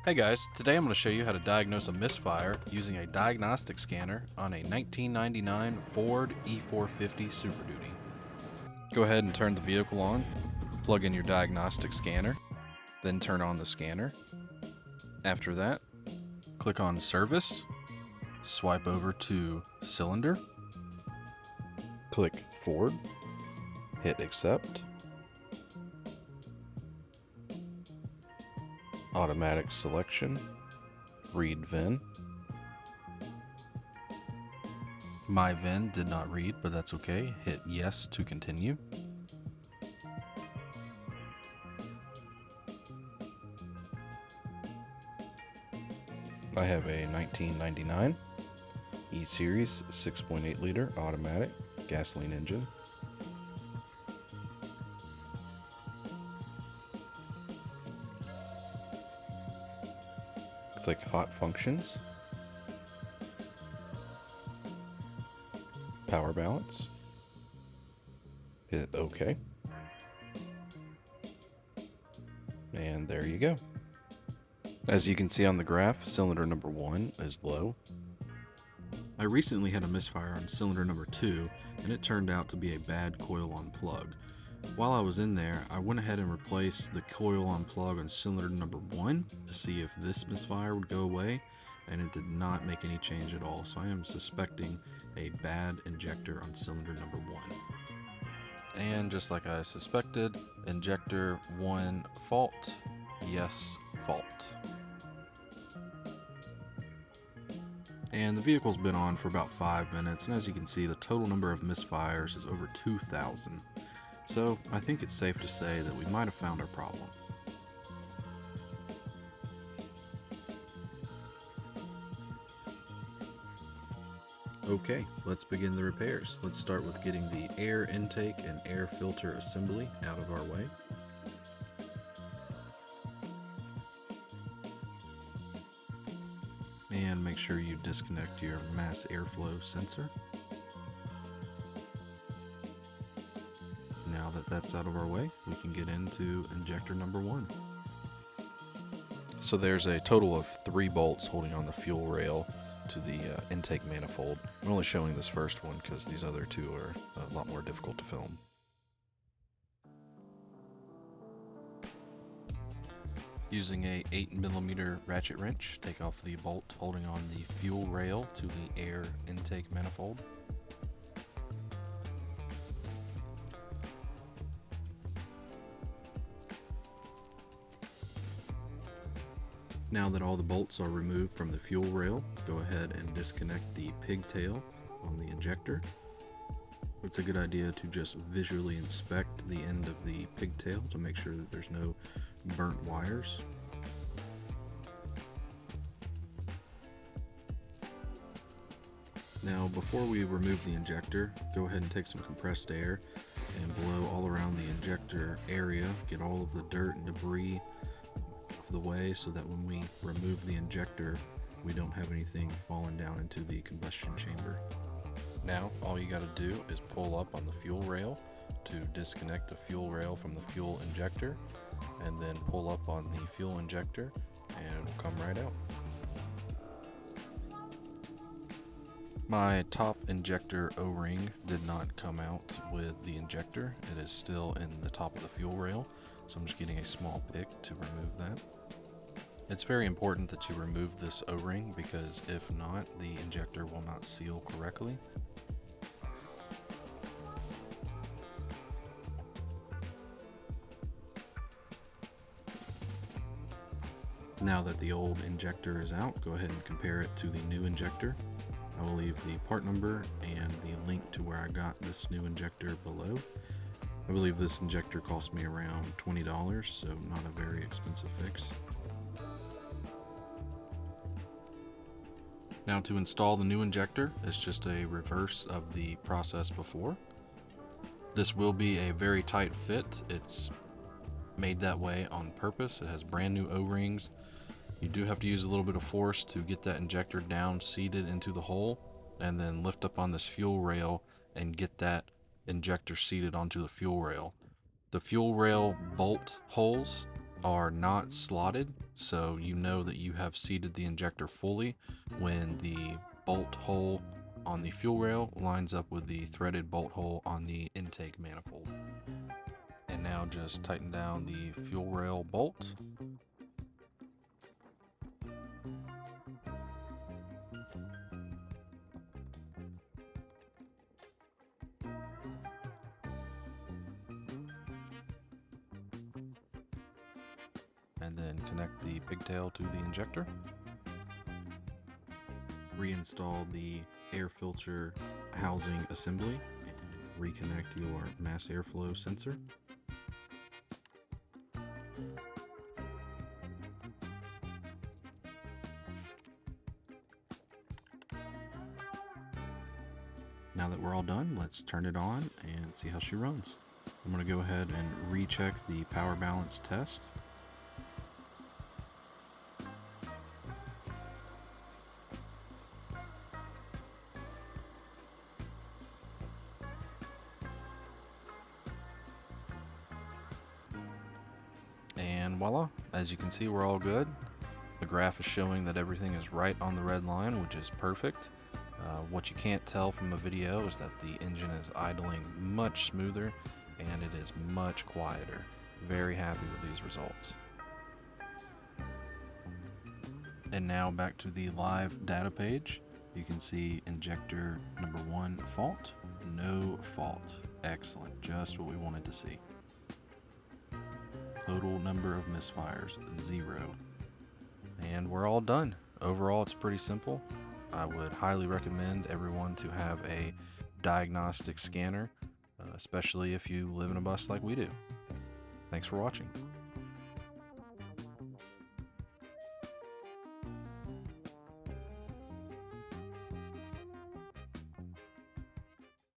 Hey guys, today I'm going to show you how to diagnose a misfire using a diagnostic scanner on a 1999 Ford E450 Super Duty. Go ahead and turn the vehicle on, plug in your diagnostic scanner, then turn on the scanner. After that, click on Service, swipe over to Cylinder, click Ford, hit Accept, Automatic Selection, Read VIN. My VIN did not read, but that's okay. Hit Yes to continue. I have a 1999 E-Series 6.8 liter automatic gasoline engine. Click Hot Functions, Power Balance, hit OK, and there you go. As you can see on the graph, cylinder number 1 is low. I recently had a misfire on cylinder number 2, and it turned out to be a bad coil on plug. While I was in there, I went ahead and replaced the coil on plug on cylinder number 1 to see if this misfire would go away, and it did not make any change at all, so I am suspecting a bad injector on cylinder number 1. And just like I suspected, injector 1 fault, yes, fault. And the vehicle's been on for about 5 minutes, and as you can see, the total number of misfires is over 2,000. So I think it's safe to say that we might have found our problem. Okay, let's begin the repairs. Let's start with getting the air intake and air filter assembly out of our way. And make sure you disconnect your mass airflow sensor. Now that that's out of our way, we can get into injector number 1. So there's a total of 3 bolts holding on the fuel rail to the intake manifold. I'm only showing this first one because these other 2 are a lot more difficult to film. Using a 8mm ratchet wrench, take off the bolt holding on the fuel rail to the air intake manifold. Now that all the bolts are removed from the fuel rail, go ahead and disconnect the pigtail on the injector. It's a good idea to just visually inspect the end of the pigtail to make sure that there's no burnt wires. Now before we remove the injector, go ahead and take some compressed air and blow all around the injector area, get all of the dirt and debris of the way so that when we remove the injector, we don't have anything falling down into the combustion chamber. Now all you got to do is pull up on the fuel rail to disconnect the fuel rail from the fuel injector, and then pull up on the fuel injector and it'll come right out. My top injector O-ring did not come out with the injector. It is still in the top of the fuel rail, so I'm just getting a small pick to remove that. It's very important that you remove this O-ring because if not, the injector will not seal correctly. Now that the old injector is out, go ahead and compare it to the new injector. I will leave the part number and the link to where I got this new injector below. I believe this injector cost me around $20, so not a very expensive fix. Now to install the new injector, it's just a reverse of the process before. This will be a very tight fit. It's made that way on purpose. It has brand new O-rings. You do have to use a little bit of force to get that injector down seated into the hole, and then lift up on this fuel rail and get that injector seated onto the fuel rail. The fuel rail bolt holes are not slotted, so you know that you have seated the injector fully when the bolt hole on the fuel rail lines up with the threaded bolt hole on the intake manifold. And now just tighten down the fuel rail bolt. And then connect the pigtail to the injector. Reinstall the air filter housing assembly and reconnect your mass airflow sensor. Now that we're all done, let's turn it on and see how she runs. I'm going to go ahead and recheck the power balance test. And voila, as you can see, we're all good. The graph is showing that everything is right on the red line, which is perfect. What you can't tell from the video is that the engine is idling much smoother and it is much quieter. Very happy with these results. And now back to the live data page. You can see injector number 1 fault, no fault. Excellent, just what we wanted to see. Total number of misfires, 0. And we're all done. Overall, it's pretty simple. I would highly recommend everyone to have a diagnostic scanner, especially if you live in a bus like we do. Thanks for watching.